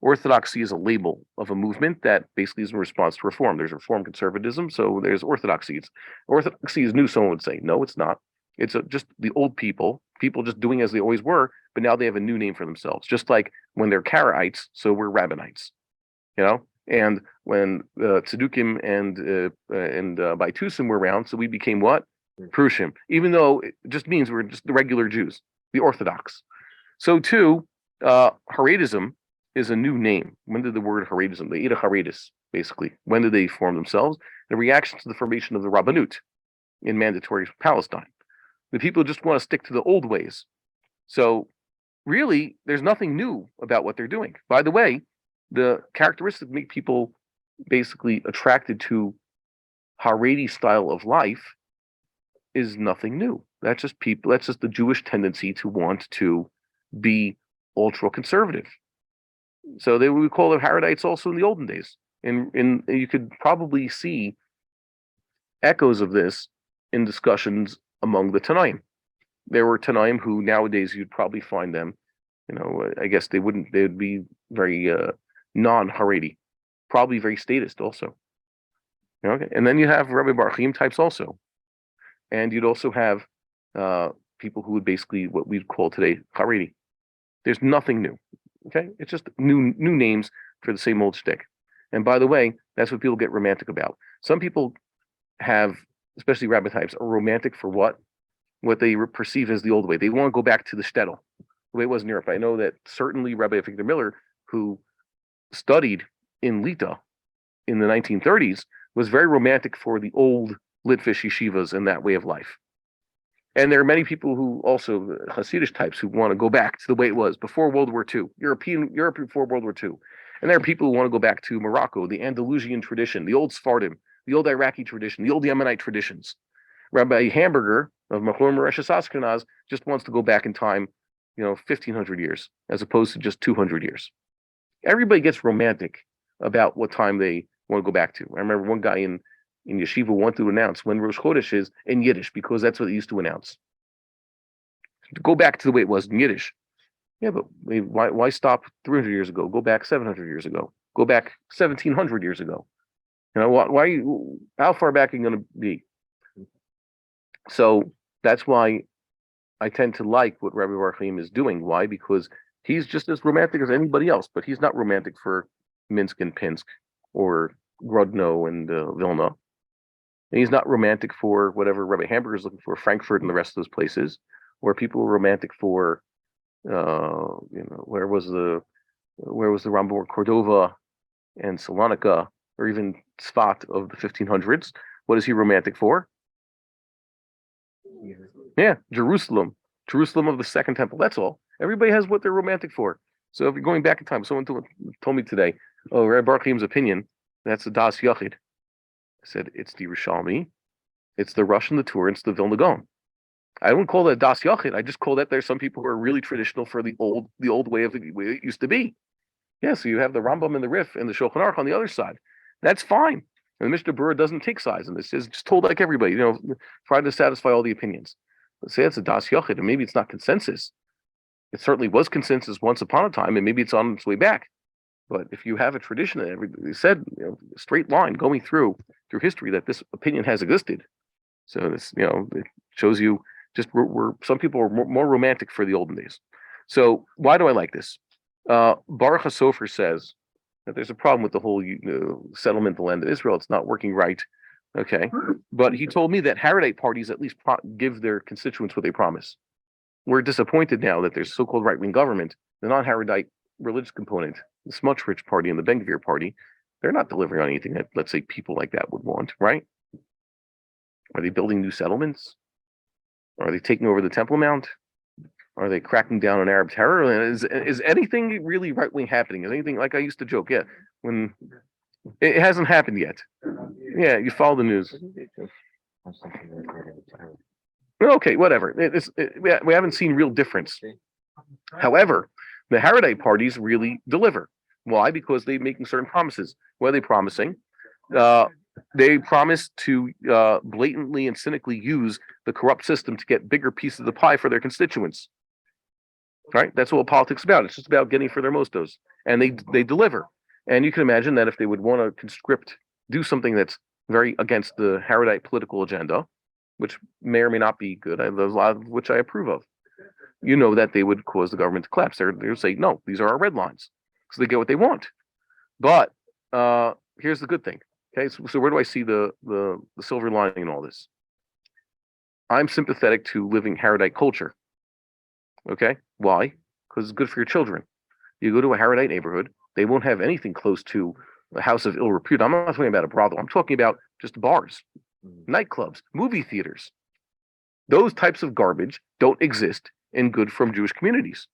Orthodoxy is a label of a movement that basically is in response to reform. There's reform conservatism, so there's orthodoxy. Orthodoxy is new, someone would say. No, it's not. It's just the old people just doing as they always were, but now they have a new name for themselves. Just like when they're Karaites, so we're Rabbinites, And when Tzedukim and Baitusim were around, so we became what? Prushim. Even though it just means we're just the regular Jews, the Orthodox. So too, Haredism is a new name. When did the word Haredism, the Ida Haredis, basically, when did they form themselves? In reaction to the formation of the Rabbanut in mandatory Palestine. The people just want to stick to the old ways. So really, there's nothing new about what they're doing. By the way, the characteristics that make people basically attracted to Haredi style of life is nothing new. That's just the Jewish tendency to want to be ultra conservative. So they would call it Haredites also in the olden days. And you could probably see echoes of this in discussions among the Tanaim. There were Tanaim who nowadays you'd probably find them, I guess they would be very non-Haredi, probably very statist also. Okay, and then you have Rabbi Bar-Hayim types also, and you'd also have people who would basically what we'd call today Haredi. There's nothing new. Okay, it's just new names for the same old shtick. And by the way, that's what people get romantic about. Some people have, especially rabbi types, are romantic for what they perceive as the old way. They want to go back to the shtetl, the way it was in Europe. I know that certainly Rabbi Victor Miller, who studied in Lita in the 1930s, was very romantic for the old Litvish yeshivas and that way of life. And there are many people who also, Hasidic types, who want to go back to the way it was before World War II, Europe before World War II. And there are people who want to go back to Morocco, the Andalusian tradition, the old Sephardim, the old Iraqi tradition, the old Yemenite traditions. Rabbi Hamburger of Machon Shilo just wants to go back in time, 1,500 years, as opposed to just 200 years. Everybody gets romantic about what time they want to go back to. I remember one guy in Yeshiva wanted to announce when Rosh Chodesh is in Yiddish, because that's what they used to announce. To go back to the way it was in Yiddish. Yeah, but why stop 300 years ago? Go back 700 years ago. Go back 1,700 years ago. How far back are you going to be? So that's why I tend to like what Rabbi Bar-Hayim is doing. Why? Because he's just as romantic as anybody else, but he's not romantic for Minsk and Pinsk or Grodno and Vilna. And he's not romantic for whatever Rabbi Hamburger is looking for, Frankfurt and the rest of those places, where people were romantic for, where was the Rambam, Cordova and Salonika, or even Tzfat of the 1500s. What is he romantic for? Yeah, Jerusalem of the Second Temple. That's all. Everybody has what they're romantic for. So if you're going back in time, someone told me today, Rabbi Bar-Hayim's opinion, that's the Das Yachid. I said, it's the Rishalmi, it's the Russian, the Tur, it's the Vilna Gaon. I don't call that Das Yachid. I just call that there's some people who are really traditional for the old way of the way it used to be. Yeah, so you have the Rambam and the Rif and the Shulchan Aruch on the other side. That's fine. And the Mishnah Berurah doesn't take sides in this. It's just told like everybody, try to satisfy all the opinions. Let's say it's a Das Yachid, and maybe it's not consensus. It certainly was consensus once upon a time, and maybe it's on its way back. But if you have a tradition that everybody said, a straight line going through history that this opinion has existed, so this, it shows you just we're some people are more romantic for the olden days. So why do I like this? Baruch HaSofer says that there's a problem with the whole settlement of the land of Israel. It's not working right. Okay, but he told me that Haredite parties at least give their constituents what they promise. We're disappointed now that there's so-called right-wing government, the non-Haredite religious component, the Smotrich party and the Ben-Gvir party, they're not delivering on anything that, let's say, people like that would want, right? Are they building new settlements? Are they taking over the Temple Mount? Are they cracking down on Arab terror? Is anything really right-wing happening? Is anything, like I used to joke, when it hasn't happened yet. Yeah, you follow the news. Okay, whatever. We haven't seen real difference. However, the Haredite parties really deliver. Why? Because they're making certain promises. What are they promising? They promise to blatantly and cynically use the corrupt system to get bigger pieces of the pie for their constituents. right? That's what politics is about. It's just about getting for their mostos, and they deliver. And you can imagine that if they would want to conscript, do something that's very against the Haredite political agenda, which may or may not be good, there's a lot of which I approve of. You know that they would cause the government to collapse. They'll say, no, these are our red lines, so they get what they want. But here's the good thing. Okay, so where do I see the silver lining in all this? I'm sympathetic to living Haredite culture. Okay, why? Because it's good for your children. You go to a Haredite neighborhood, they won't have anything close to a house of ill repute. I'm not talking about a brothel. I'm talking about just bars, nightclubs, movie theaters. Those types of garbage don't exist in good from Jewish communities.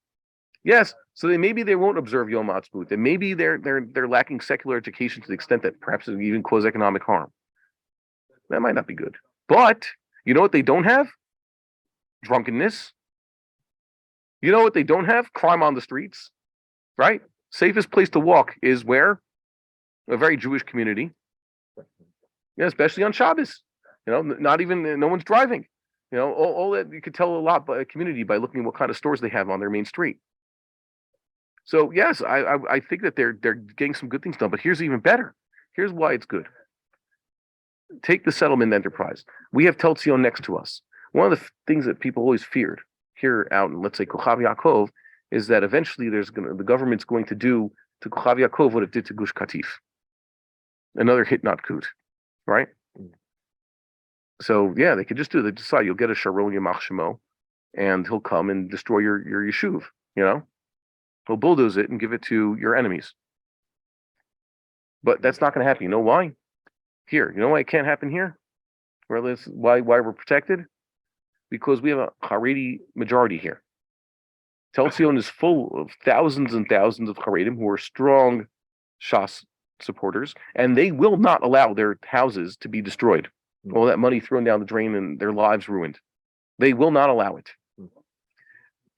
Yes, so maybe they won't observe Yom Ha'atzmaut, and maybe they're lacking secular education to the extent that perhaps it even cause economic harm. That might not be good. But you know what they don't have? Drunkenness. You know what they don't have? Crime on the streets, right? Safest place to walk is where? A very Jewish community. Yeah, especially on Shabbos. You know, not even, no one's driving. You know, all that, you could tell a lot by a community by looking at what kind of stores they have on their main street. So yes, I think that they're getting some good things done, but here's even better. Here's why it's good. Take the settlement enterprise. We have Tel Tzion next to us. One of the things that people always feared here out in, let's say, Kochav Yaakov, is that eventually the government's going to do to Kochav Yaakov what it did to Gush Katif. Another hit not kut, right? So yeah, they could just do. They decide you'll get a Sharon Yamach Shemo, and he'll come and destroy your yeshuv. You know, he'll bulldoze it and give it to your enemies. But that's not going to happen. You know why? Here, you know why it can't happen here? Why we're protected? Because we have a Haredi majority here. Tel Tzion is full of thousands and thousands of Charedim who are strong Shas supporters, and they will not allow their houses to be destroyed. All that money thrown down the drain and their lives ruined. They will not allow it.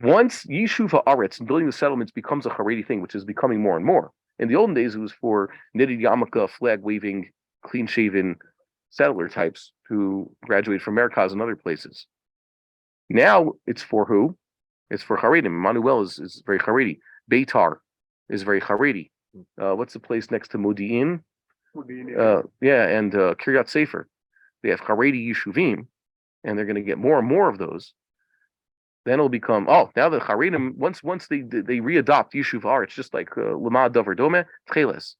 Once Yishuv Haaretz and building the settlements becomes a Haredi thing, which is becoming more and more. In the olden days, it was for knitted yarmulke, flag-waving, clean-shaven settler types who graduated from Merkaz and other places. Now it's for who? It's for Charedim. Manuel is very Haredi. Beitar is very Haredi. What's the place next to Modi'in? Yeah, and Kiryat Sefer. They have Haredi Yishuvim, and they're going to get more and more of those. Then it'll become, now the Charedim, once they readopt Yishuv Ar, it's just like Lama Dover Dome, Tcheles.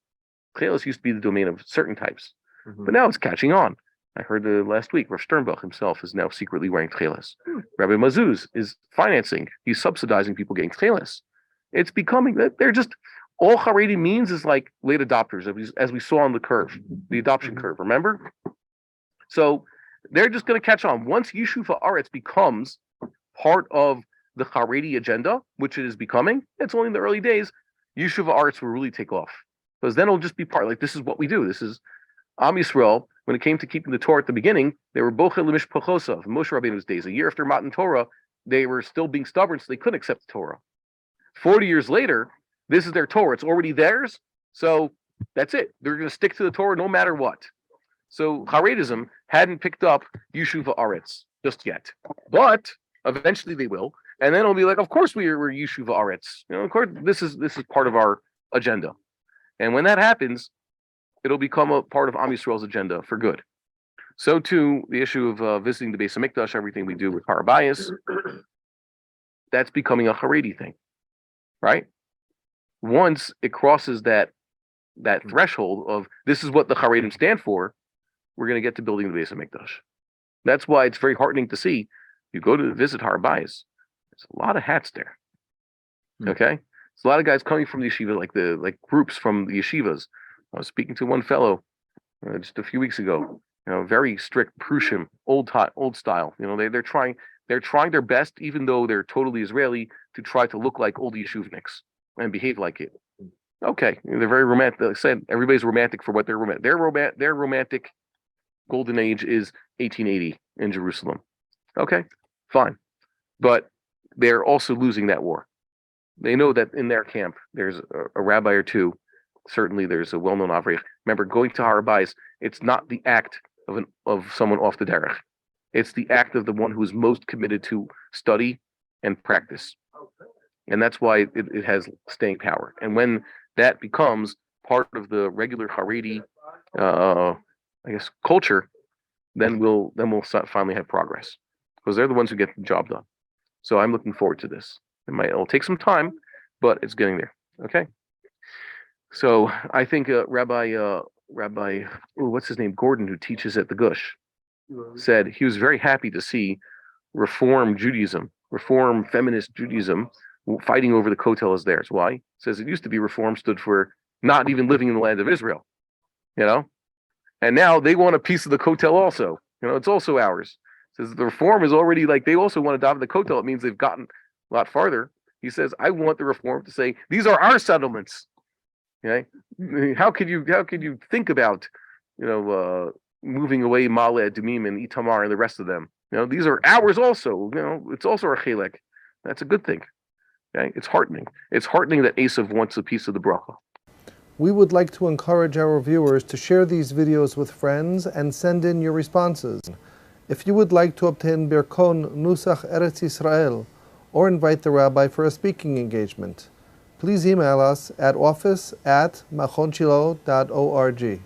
Tcheles used to be the domain of certain types, but now it's catching on. I heard last week, Rav Sternbach himself is now secretly wearing Tcheles. Rabbi Mazuz is financing, he's subsidizing people getting Tcheles. It's becoming, they're just, all Haredi means is like late adopters, as we saw on the curve, the adoption curve, remember? So they're just going to catch on. Once Yishuv Haaretz becomes part of the Haredi agenda, which it is becoming, it's only in the early days, Yishuv Haaretz will really take off. Because then it'll just be part, like, this is what we do. This is Am Yisrael. When it came to keeping the Torah at the beginning, they were Bochel Mishpachosav, Moshe Rabbeinu's days. A year after Matan Torah, they were still being stubborn, so they couldn't accept the Torah. 40 years later, this is their Torah. It's already theirs, so that's it. They're going to stick to the Torah no matter what. So Haredism hadn't picked up Yishuv Haaretz just yet, but eventually they will, and then it'll be like, of course we're Yishuv Haaretz. You know, of course this is part of our agenda, and when that happens, it'll become a part of Am Yisrael's agenda for good. So too, the issue of visiting the Beis Hamikdash, everything we do with Har Bayis, that's becoming a Haredi thing, right? Once it crosses that threshold of this is what the Haredim stand for, we're going to get to building the Beis Hamikdash. That's why it's very heartening to see. You go to visit Har Bayis, there's a lot of hats there. Okay, there's a lot of guys coming from the yeshiva, like groups from the yeshivas. I was speaking to one fellow just a few weeks ago. You know, very strict Prushim, old style. You know, they're trying their best, even though they're totally Israeli, to try to look like old yeshuvniks and behave like it. Okay, they're very romantic. Like I said, everybody's romantic for what they're romantic. Their romantic golden age is 1880 in Jerusalem. Okay, fine. But they're also losing that war. They know that in their camp, there's a rabbi or two. Certainly there's a well-known Avrich. Remember, going to Har Bayis, it's not the act of someone off the derech. It's the act of the one who is most committed to study and practice. and that's why it has staying power. And when that becomes part of the regular Haredi, I guess, culture, then we'll finally have progress, because they're the ones who get the job done. So I'm looking forward to this. It'll take some time, but it's getting there. Okay. So I think Rabbi, what's his name, Gordon, who teaches at the Gush, said he was very happy to see Reform Judaism, Reform feminist Judaism, fighting over the Kotel as theirs. Why? He says it used to be Reform stood for not even living in the land of Israel, and now they want a piece of the Kotel also. It's also ours. He says the Reform is already they also want to adopt the Kotel. It means they've gotten a lot farther. He says, I want the Reform to say these are our settlements. Okay, how could you think about moving away Ma'ale Adumim and Itamar and the rest of them? These are ours also. It's also our chelek. That's a good thing. Okay, it's heartening. It's heartening that Esav wants a piece of the bracha. We would like to encourage our viewers to share these videos with friends and send in your responses. If you would like to obtain Birkon Nusach Eretz Yisrael or invite the rabbi for a speaking engagement, please email us at office@machonshilo.org.